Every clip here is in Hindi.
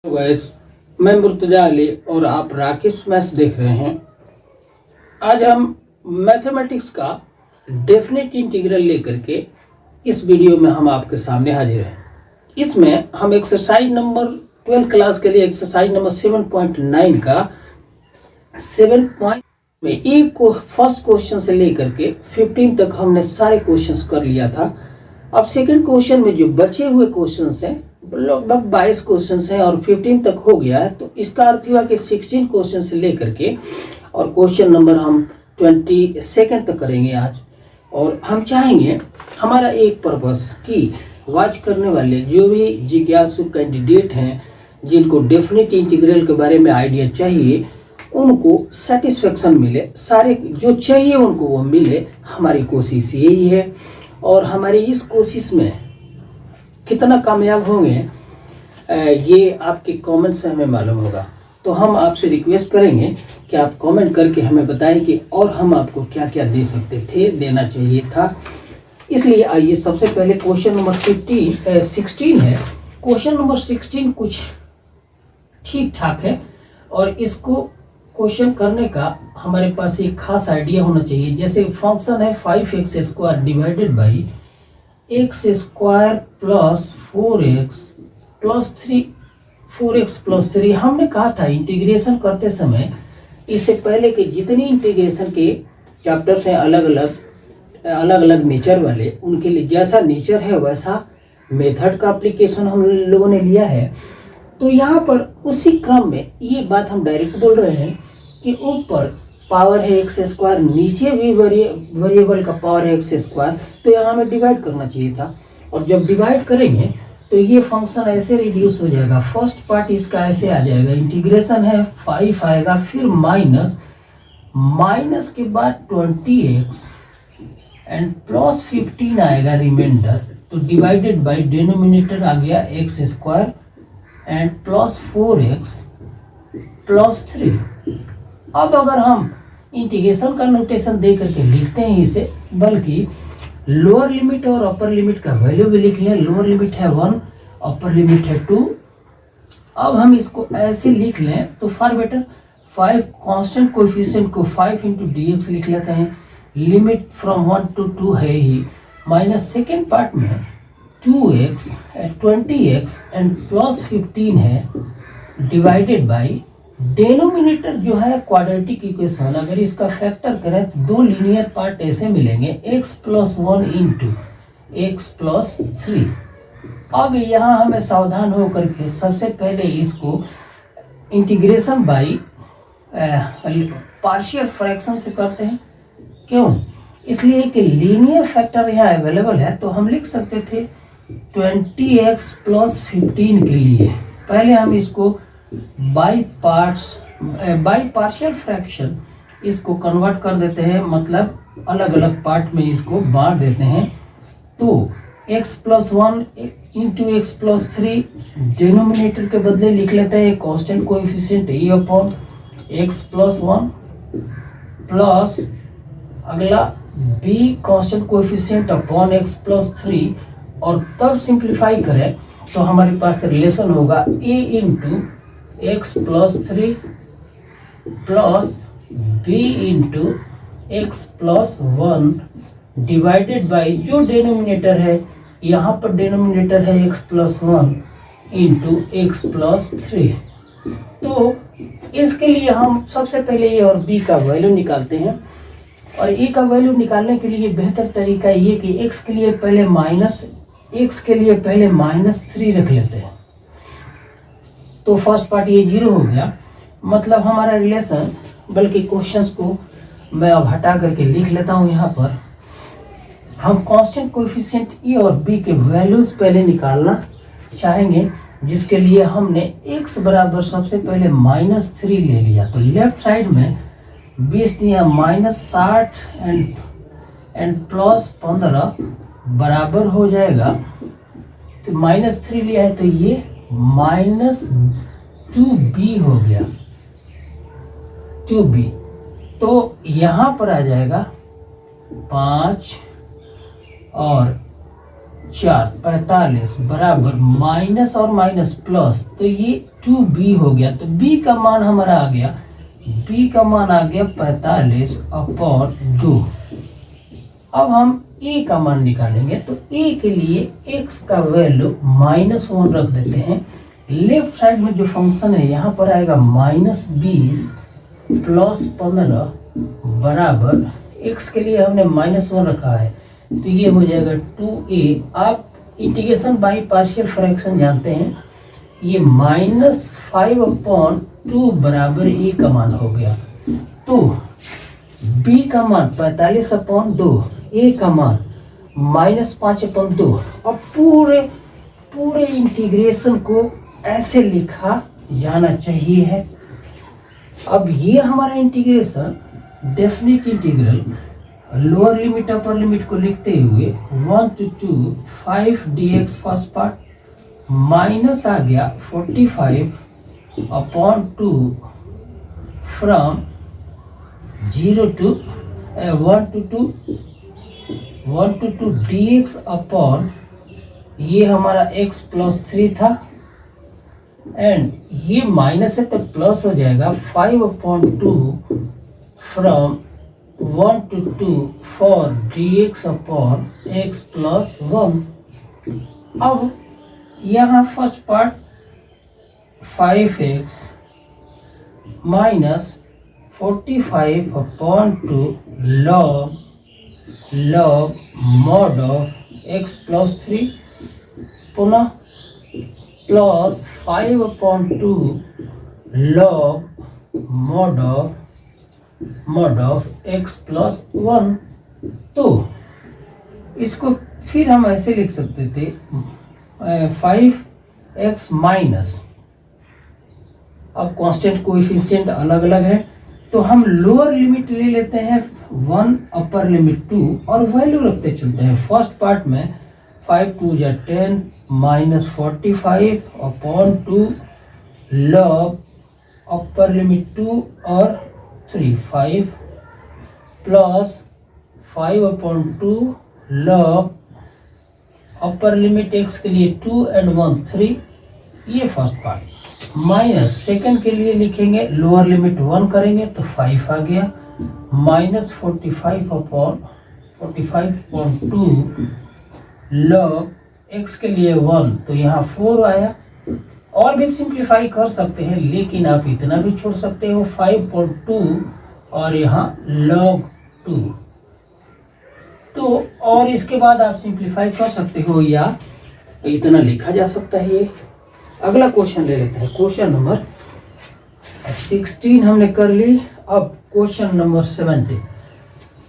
गाइस, मैं मुर्तजा अली और आप राकेश मैथ्स देख रहे हैं। आज हम मैथमेटिक्स का डेफिनेट इंटीग्रल लेकर के इस वीडियो में हम आपके सामने हाजिर हैं। इसमें हम एक्सरसाइज नंबर 12 क्लास के लिए एक्सरसाइज नंबर 7.9 का 7 पॉइंट में एक को फर्स्ट क्वेश्चन से लेकर के 15 तक हमने सारे क्वेश्चंस कर लिया था। अब सेकंड क्वेश्चन में जो बचे हुए क्वेश्चंस हैं लगभग 22 क्वेश्चंस हैं और 15 तक हो गया है, तो इसका अर्थ हुआ कि 16 क्वेश्चन से लेकर के और क्वेश्चन नंबर हम 22 तक करेंगे आज। और हम चाहेंगे हमारा एक पर्पस कि वॉच करने वाले जो भी जिज्ञासु कैंडिडेट हैं जिनको डेफिनेट इंटीग्रल के बारे में आइडिया चाहिए उनको सेटिस्फेक्शन मिले, सारे जो चाहिए उनको वो मिले। हमारी कोशिश यही है और हमारी इस कोशिश में कितना कामयाब होंगे ये आपके कमेंट से हमें मालूम होगा। तो हम आपसे रिक्वेस्ट करेंगे कि आप कमेंट करके हमें बताएं कि और हम आपको क्या क्या दे सकते थे, देना चाहिए था। इसलिए आइए सबसे पहले क्वेश्चन नंबर 16 है। क्वेश्चन नंबर 16 कुछ ठीक ठाक है और इसको क्वेश्चन करने का हमारे पास एक खास आइडिया होना चाहिए। जैसे फंक्शन है 5x² divided by x² plus 4x plus 3। हमने कहा था इंटीग्रेशन करते समय इससे पहले के जितनी इंटीग्रेशन के चैप्टर्स हैं अलग अलग नेचर वाले, उनके लिए जैसा नेचर है वैसा मेथड का एप्लीकेशन हम लोगों ने लिया है। तो यहाँ पर उसी क्रम में ये बात हम डायरेक्ट बोल रहे हैं कि ऊपर पावर है x², नीचे भी वेरिएबल का पावर है x², तो यहाँ हमें डिवाइड करना चाहिए था। और जब डिवाइड करेंगे तो ये फंक्शन ऐसे रिड्यूस हो जाएगा। फर्स्ट पार्ट इसका ऐसे आ जाएगा, इंटीग्रेशन है 5 आएगा, फिर माइनस के बाद 20x एंड प्लस 15 आएगा रिमाइंडर। तो डिवाइडेड बाई डिनोमिनेटर आ गया x² and plus 4x plus 3। अब अगर हम इंटीग्रेशन का नोटेशन दे करके लिखते हैं इसे, बल्कि लोअर लिमिट और अपर लिमिट का वैल्यू भी लिख लें। लोअर लिमिट है 1, अपर लिमिट है 2। अब हम इसको ऐसे लिख लें तो फॉर बेटर 5 कांस्टेंट कोएफिशिएंट को 5 × dx लिख लेते हैं। लिमिट फ्रॉम 1 to 2 है ही, माइनस सेकेंड पार्ट में 2x 20x एंड प्लस 15 है डिवाइडेड बाई डेनोमिनेटर जो है क्वाड्रेटिक इक्वेशन। अगर इसका फैक्टर करें तो दो लीनियर पार्ट ऐसे मिलेंगे, x + 1 × x + 3। अब यहाँ हमें सावधान होकर के सबसे पहले इसको इंटीग्रेशन बाई पार्शियल फ्रैक्शन से करते हैं। क्यों? इसलिए कि लीनियर फैक्टर यहाँ अवेलेबल है, तो हम लिख सकते थे 20x + 15 के लिए पहले हम इसको बाई पार्शियल फ्रैक्शन इसको कन्वर्ट कर देते हैं, मतलब अलग अलग पार्ट में इसको बांट देते हैं। तो x + 1 × x + 3 डिनोमिनेटर के बदले लिख लेते हैं कांस्टेंट कोएफिशिएंट a/x + 1 प्लस अगला b constant coefficient upon x + 3। और तब सिंप्लीफाई करें तो हमारे पास रिलेशन होगा a × x + 3 plus b × x + 1 divided by जो डिनोमिनेटर है, यहाँ पर डिनोमिनेटर है x + 1 × x + 3। तो इसके लिए हम सबसे पहले a और b का वैल्यू निकालते हैं। और a का वैल्यू निकालने के लिए बेहतर तरीका ये कि x के लिए पहले -3 रख लेते हैं। तो फर्स्ट पार्ट ये 0 हो गया, मतलब हमारा रिलेशन, बल्कि क्वेश्चंस को मैं अब हटा करके लिख लेता हूँ। यहाँ पर हम कांस्टेंट कोएफिशिएंट e और b के वैल्यूज पहले निकालना चाहेंगे, जिसके लिए हमने x बराबर सबसे पहले -3 ले लिया। तो लेफ्ट साइड में 20 दिया, -60 एंड प्लस 15 बराबर हो जाएगा। तो -3 लिया है तो ये -2b हो गया, 2b। तो यहाँ पर आ जाएगा 5 और 4 45 बराबर माइनस और माइनस प्लस, तो ये 2b हो गया। तो b का मान हमारा आ गया, b का मान आ गया 45/2। अब हम a का मान निकालेंगे, तो a के लिए x का वैल्यू -1 रख देते हैं। लेफ्ट साइड में जो फंक्शन है यहाँ पर आएगा -20 + 15 बराबर, x के लिए हमने -1 रखा है, तो ये हो जाएगा 2a। आप इंटीग्रेशन बाय पार्शियल फ्रैक्शन जानते हैं, ये -5/2 बराबर a का मान हो गया। तो b का मान 45/2, a का मान -5/2। अब पूरे इंटीग्रेशन को ऐसे लिखा जाना चाहिए है। अब ये हमारा integration definite integral, lower limit upper limit को लिखते हुए 1 to 2 5 dx first part minus आ गया 45/2 from 0 to 1 to 2 dx upon, ये हमारा x +3 था, एंड ये माइनस है तो प्लस हो जाएगा 5/2 from 1 to 2 for dx upon x + 1। अब यहाँ first part 5x minus 45/2 log mod of x +3, पुनः plus 5/2 log mod of x + 1। तो इसको फिर हम ऐसे लिख सकते थे 5x माइनस, अब कांस्टेंट कोएफिशिएंट अलग अलग है, तो हम लोअर लिमिट ले लेते हैं 1, अपर लिमिट 2 और वैल्यू रखते चलते हैं। फर्स्ट पार्ट में 5 2 या 10 -45/2 log अपर लिमिट 2 और 3 5 plus 5/2 log upper limit x के लिए 2 and 1 3, ये फर्स्ट पार्ट। माइनस सेकंड के लिए लिखेंगे, लोअर लिमिट 1 करेंगे तो 5 आ गया, -45/2 log x के लिए 1, तो यहाँ 4 आया। और भी सिंप्लीफाई कर सकते हैं, लेकिन आप इतना भी छोड़ सकते हो 5/2 और यहाँ log 2। तो और इसके बाद आप सिंप्लीफाई कर सकते हो या इतना लिखा जा सकता है। ये अगला क्वेश्चन ले लेते हैं, क्वेश्चन नंबर 16 हमने कर ली। अब क्वेश्चन नंबर 70,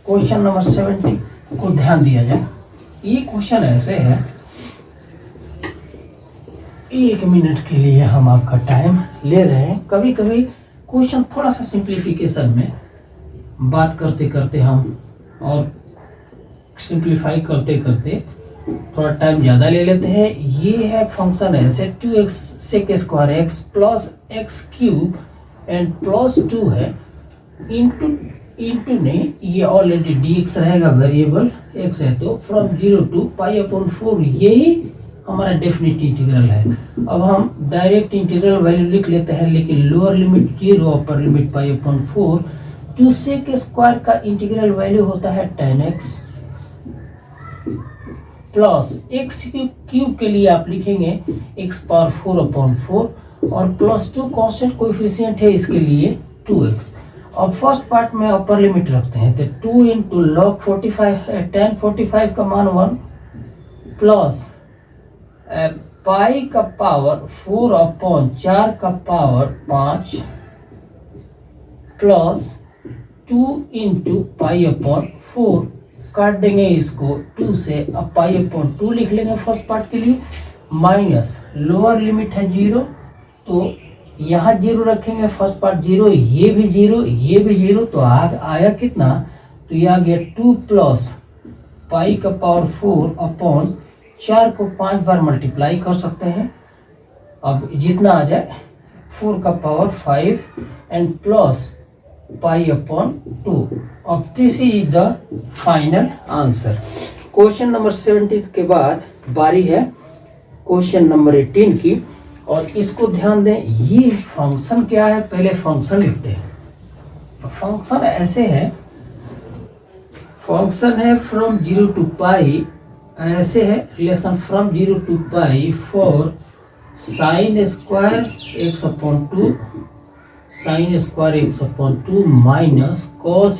क्वेश्चन नंबर 70 को ध्यान दिया जाए। ये क्वेश्चन ऐसे है, 1 मिनट के लिए हम आपका टाइम ले रहे हैं। कभी कभी क्वेश्चन थोड़ा सा सिंप्लीफिकेशन में बात करते करते हम और सिंप्लीफाई करते करते थोड़ा टाइम ज़्यादा ले लेते हैं। ये है फंक्शन ऐसे 2x sec square x plus x cube and plus 2 है इंटू नहीं, ये ऑलरेडी dx रहेगा, वेरिएबल x है, तो फ्रॉम 0 to π/4 यही हमारा डेफिनेट इंटीग्रल है। अब हम डायरेक्ट इंटीग्रल वैल्यू लिख लेते हैं, लेकिन lower limit 0 upper limit π/4। 2 sec square का इंटीग्रल वैल्यू होता है 10x प्लस एक्स क्यूब के लिए आप लिखेंगे x⁴/4 और प्लस 2 कांस्टेंट कोएफिशिएंट है, इसके लिए 2x। अब फर्स्ट पार्ट में अपर लिमिट रखते हैं, तो 2 × log 45 tan 45 का मान 1 प्लस पाई का पावर 4/4 का पावर 5 प्लस 2 × π/4, काट देंगे इसको 2 से, अब π/2 लिख लेंगे फर्स्ट पार्ट के लिए, माइनस लोअर लिमिट है 0, तो यहाँ 0 रखेंगे, फर्स्ट पार्ट 0, ये भी 0, ये भी 0, तो आया कितना, तो ये आ गया 2 प्लस π/4/4 को 5 बार मल्टीप्लाई कर सकते हैं। अब जितना आ जाए 4 का पावर 5 एंड प्लस π/2। अब this is the final answer. Question number 70 के बाद बारी है क्वेश्चन नंबर 18 की। और इसको ध्यान दें, ये फंक्शन क्या है, पहले फंक्शन लिखते हैं। फंक्शन ऐसे है, फंक्शन है फ्रॉम 0 to पाई, ऐसे है relation from 0 to pi for sine square x upon 2, sine square x upon 2 minus cos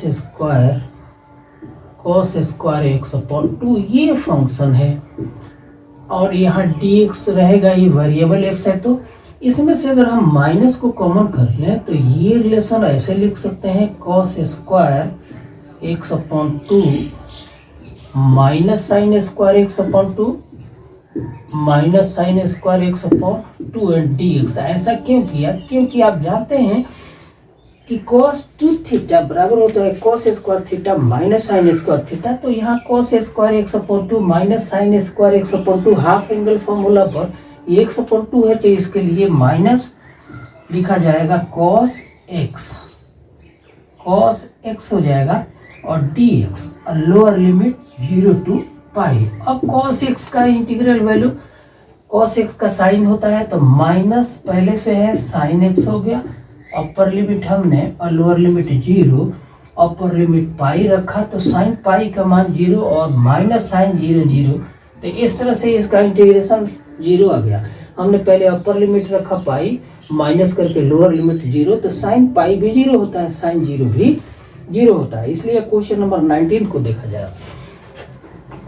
square x upon 2, ये फंक्शन है। और यहाँ dx रहेगा, ये वेरिएबल x है, तो इसमें से अगर हम माइनस को कॉमन कर लें तो ये रिलेशन ऐसे लिख सकते हैं, cos square x upon 2 minus sine square x upon 2 minus sine square x upon 2 and dx। ऐसा क्यों किया? क्योंकि आप जानते हैं कि cos 2 थीटा बराबर होता है cos square theta minus sine square theta. तो यहाँ cos square x upon 2 minus sine square x upon 2 half angle formula पर एक्स अपॉन 2 है, तो इसके लिए माइनस लिखा जाएगा cos x हो जाएगा और dx लोअर लिमिट 0 to पाई। अब cos x का इंटीग्रल वैल्यू, cos x का साइन होता है तो माइनस पहले से है साइन x हो गया, अपर लिमिट हमने और लोअर लिमिट 0, अपर लिमिट पाई रखा तो साइन पाई का मान 0 और माइनस साइन 0 0, तो इस तरह से इसका इंटीग्रेशन 0 आ गया। हमने पहले अपर लिमिट रखा पाई, माइनस करके लोअर लिमिट 0, तो साइन पाई भी 0 होता है, साइन 0 भी 0 होता है। इसलिए क्वेश्चन नंबर 19 को देखा जाए।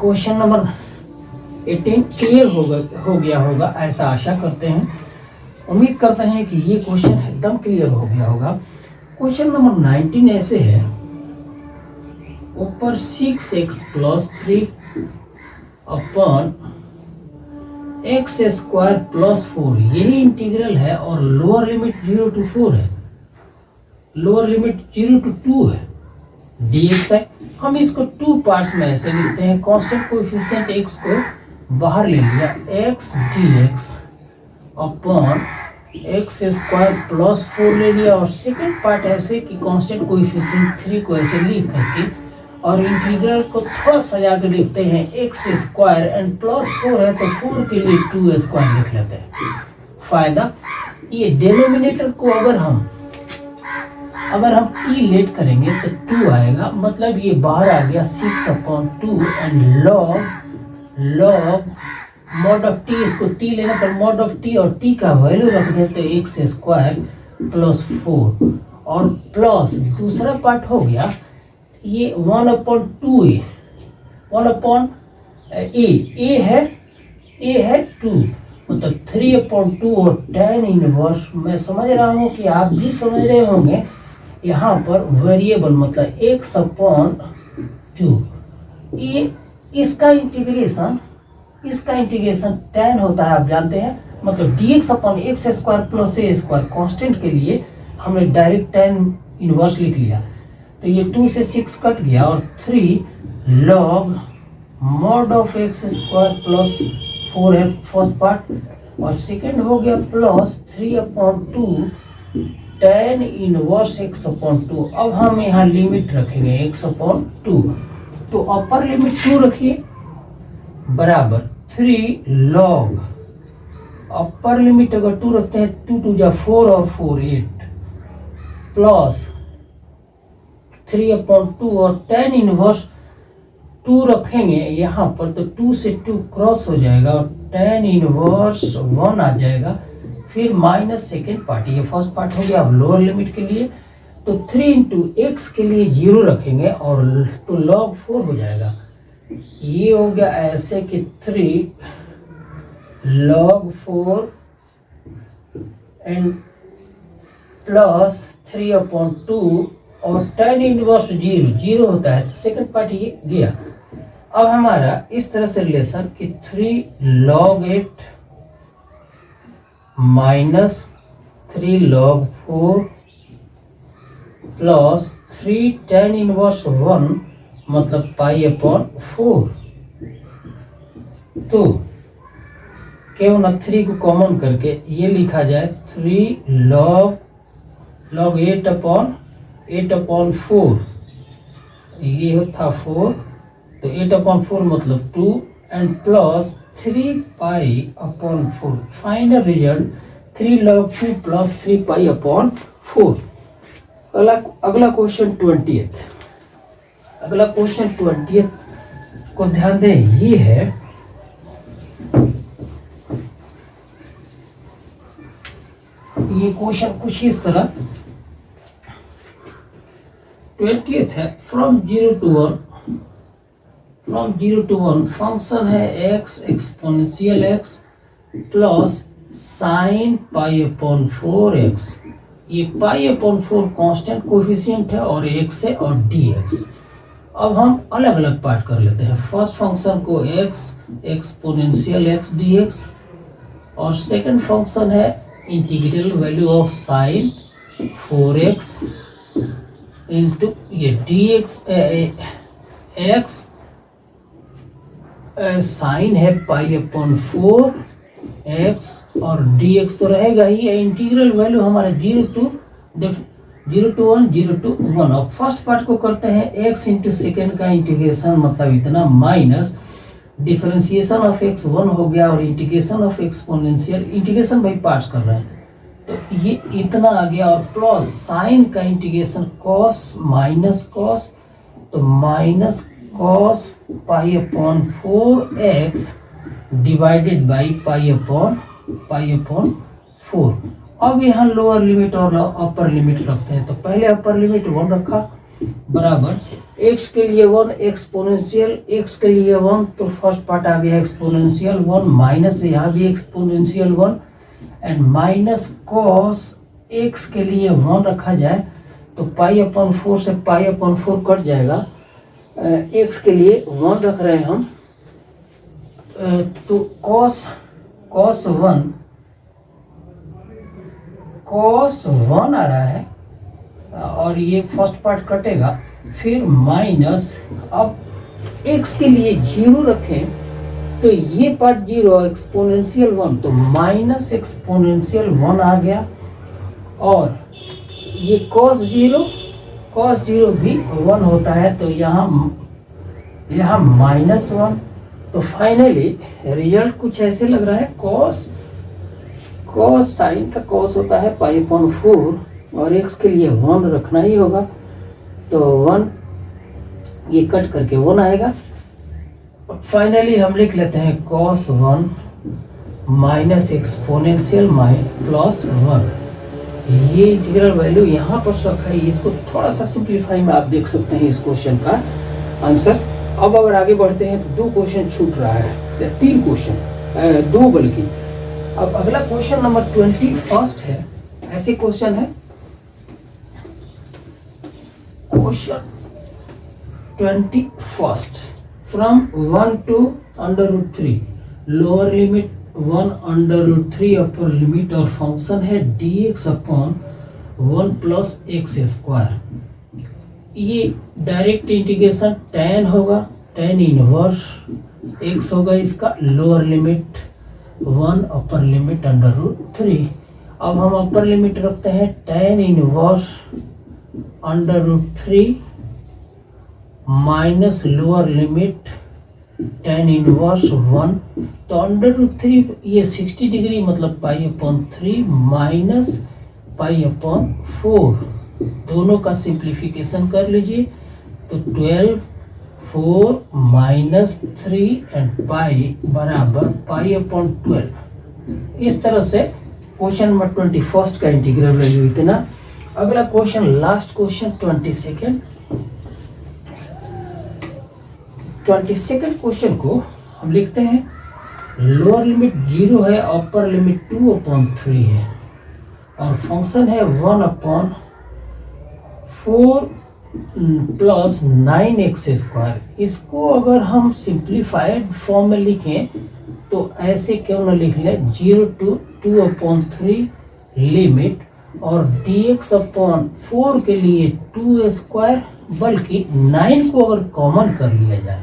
क्वेश्चन नंबर 18 क्लियर हो गया होगा, ऐसा आशा करते हैं, उम्मीद करते हैं कि ये क्वेश्चन एकदम क्लियर हो गया होगा। क्वेश्चन नंबर 19 ऐसे है, ऊपर 6x plus 3 upon x square plus 4, यही इंटीग्रल है और लोअर लिमिट 0 to 4 है, लोअर लिमिट 0 to 2 है, dx है। हम इसको 2 पार्ट्स में ऐसे लिखते हैं, कांस्टेंट कोएफिशिएंट x को बाहर ले लिया, x dx upon x square plus 4 ले लिया, और सेकेंड पार्ट ऐसे कि कांस्टेंट कोएफिशिएंट 3 को ऐसे लिख करके और इंटीग्रल को थोड़ा सजा के लिखते हैं, एक्स स्क्वायर एंड प्लस 4 है तो 4 के लिए 2 स्क्वायर लिख लेते हैं। फायदा ये डिनोमिनेटर को अगर हम t लेट करेंगे तो 2 आएगा, मतलब ये बाहर आ गया 6 upon 2 and log mod of T, इसको t लेना तो मॉड ऑफ टी और t का वैल्यू रख देते एक्स स्क्वायर प्लस 4 और प्लस दूसरा पार्ट हो गया ये 1 अपॉन 2a, 1 अपॉन a है 2, मतलब 3 अपॉन 2 और tan इनवर्स। मैं समझ रहा हूँ कि आप भी समझ रहे होंगे, यहाँ पर वेरिएबल मतलब x अपॉन 2, ये इसका इंटीग्रेशन tan होता है, आप जानते हैं, मतलब dx upon x square plus a square constant के लिए हमने डायरेक्ट tan इनवर्स लिख लिया, तो ये 2 से 6 कट गया और 3 log mod of x square plus 4 है फर्स्ट पार्ट, और सेकेंड हो गया plus 3 upon 2 tan inverse x upon 2। अब हम यहाँ लिमिट रखेंगे x अपॉन 2, तो अपर लिमिट 2 रखिए बराबर 3 लॉग, अपर लिमिट अगर 2 रखते हैं 2 2 जा 4 और 4 8 प्लस 3 अपॉन 2 और tan इनवर्स 2 रखेंगे यहाँ पर तो 2 से 2 क्रॉस हो जाएगा और tan इनवर्स 1 आ जाएगा, फिर माइनस सेकेंड पार्ट, ये फर्स्ट पार्ट हो गया। अब लोअर लिमिट के लिए तो 3 इंटू एक्स के लिए 0 रखेंगे और तो log 4 हो जाएगा, ये हो गया ऐसे कि 3 log 4 एंड प्लस 3 अपॉन 2 और tan इनवर्स 0 होता है, तो सेकंड पार्ट ये गया। अब हमारा इस तरह से रिलेशन कि 3 log 8 minus 3 log 4 plus 3 tan inverse 1 मतलब पाई अपॉन 4। तो केवल 3 को कॉमन करके ये लिखा जाए 3 log 8 अपॉन 4, ये था 4, तो 8 अपॉन 4 मतलब 2 and plus 3 pi upon 4. Final result 3 log 2 plus 3 pi upon 4. अगला क्वेश्चन 20th। अगला क्वेश्चन 20th को ध्यान दें, ये है ये क्वेश्चन कुछ इस तरह 20th है। फ्रॉम 0 to 1 फंक्शन है x exponential x plus sine pi upon 4x। ये पाई अपॉन 4 कांस्टेंट कोएफिशिएंट है और x है और dx। अब हम अलग अलग पार्ट कर लेते हैं। फर्स्ट फंक्शन को x एक्सपोनेंशियल x dx और सेकंड फंक्शन है integral value of sine 4x into ये dx x साइन है पाई अपॉन 4x और dx तो रहेगा ही। इंटीग्रल वैल्यू हमारा 0 to 1। अब फर्स्ट पार्ट को करते हैं x इंटू सेकेंड का इंटीग्रेशन, मतलब इतना माइनस डिफरेंशिएशन ऑफ x 1 हो गया और integration of exponential, integration by parts कर रहे हैं तो ये इतना आ गया और प्लस साइन का इंटीग्रेशन कॉस माइनस कॉस, तो minus cos pi upon 4x divided by pi upon 4। अब यहाँ लोअर लिमिट और अपर लिमिट रखते हैं। तो पहले अपर लिमिट 1 रखा बराबर x के लिए 1 एक्सपोनेंशियल x के लिए 1, तो फर्स्ट पार्ट आ गया एक्सपोनेंशियल 1 माइनस यहाँ भी exponential 1 and minus cos x के लिए 1 रखा जाए तो पाई अपॉन 4 से पाई अपॉन 4 कट जाएगा। x के लिए 1 रख रहे हैं हम, तो cos 1 आ रहा है और ये फर्स्ट पार्ट कटेगा, फिर माइनस, अब x के लिए 0 रखें तो ये पार्ट 0 एक्सपोनेंशियल 1 तो माइनस एक्सपोनेंशियल 1 आ गया और ये cos 0 भी 1 होता है तो यहाँ माइनस 1। तो फाइनली रिजल्ट कुछ ऐसे लग रहा है, cos साइन का cos होता है पाई अपॉन 4 और x के लिए 1 रखना ही होगा तो 1 ये कट करके 1 आएगा। फाइनली हम लिख लेते हैं cos 1 माइनस एक्सपोनेंशियल प्लस 1। ये इंटीग्रल वैल्यू यहाँ पर रखा है, इसको थोड़ा सा सिंप्लीफाई में आप देख सकते हैं इस क्वेश्चन का आंसर। अब अगर आगे बढ़ते हैं तो 2 क्वेश्चन छूट रहा है, 3 क्वेश्चन 2 बल्कि। अब अगला क्वेश्चन नंबर 21 है। ऐसे क्वेश्चन है question 21 from 1 to √3 lower limit 1/√3 upper limit और फंक्शन है dx upon 1 plus x square. ये डायरेक्ट इंटीग्रेशन tan होगा, tan इनवर्स x होगा इसका, लोअर लिमिट 1 अपर लिमिट √3। अब हम अपर लिमिट रखते हैं tan inverse √3 minus lower limit tan inverse 1, तो √3 ये 60 डिग्री मतलब pi upon 3 minus pi upon 4, दोनों का सिंप्लीफिकेशन कर लीजिए तो 12 4 माइनस 3 एंड पाई बराबर पाई अपॉन 12। इस तरह से क्वेश्चन नंबर 21 का इंटीग्रल वैल्यू इतना। अगला question last question 22nd question को हम लिखते हैं लोअर लिमिट 0 है, अपर लिमिट 2/3 है और फंक्शन है 1/4 प्लस 9x²। इसको अगर हम सिंप्लीफाइड फॉर्म में लिखें तो ऐसे क्यों ना लिख ले 0 to 2/3 लिमिट और dx अपॉन 4 के लिए 2² बल्कि 9 को अगर कॉमन कर लिया जाए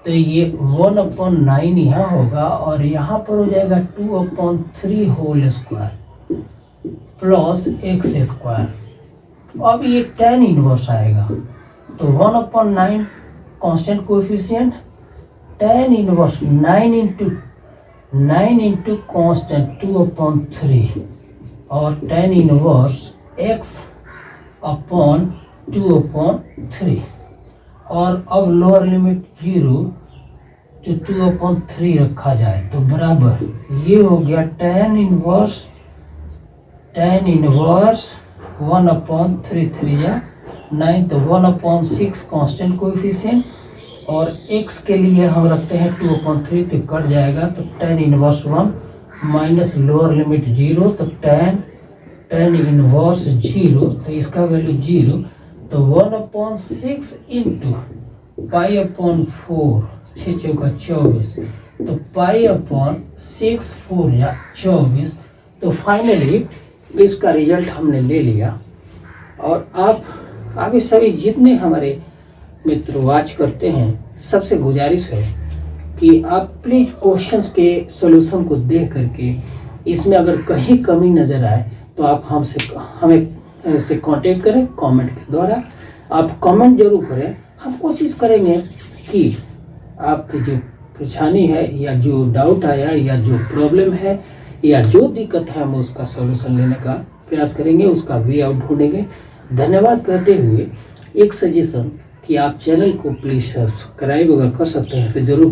तो ये 1/9 यहाँ होगा और यहाँ पर हो जाएगा 2/3 होल स्क्वायर प्लस x²। अब ये tan इनवर्स आएगा तो 1/9 constant coefficient tan inverse 9 into constant 2/3 और tan इनवर्स x अपॉन 2/3 और अब लोअर लिमिट 0 जो 2/3 रखा जाए तो बराबर ये हो गया tan इनवर्स 1/3 3 या 9 तो 1/6 कांस्टेंट कोएफिशिएंट और x के लिए हम रखते हैं 2/3 तो कट जाएगा तो tan inverse 1 minus lower limit 0 तो tan इनवर्स 0 तो इसका वैल्यू 0 तो 1/6 इंटू π/4 6 चौका 24 तो π/6 4 या 24 तो फाइनली इसका रिजल्ट हमने ले लिया। और आप आगे सभी जितने हमारे मित्र वॉच करते हैं सबसे गुजारिश है कि आप प्लीज क्वेश्चंस के सॉल्यूशन को देख करके इसमें अगर कहीं कमी नज़र आए तो आप हमें से कांटेक्ट करें कमेंट के द्वारा। आप कमेंट जरूर करें, हम कोशिश करेंगे कि आपकी जो परेशानी है या जो डाउट आया या जो प्रॉब्लम है या जो दिक्कत है हम उसका सॉल्यूशन लेने का प्रयास करेंगे, उसका वे आउट ढूंढेंगे। धन्यवाद कहते हुए एक सजेशन कि आप चैनल को प्लीज सब्सक्राइब अगर कर सकते हैं तो जरूर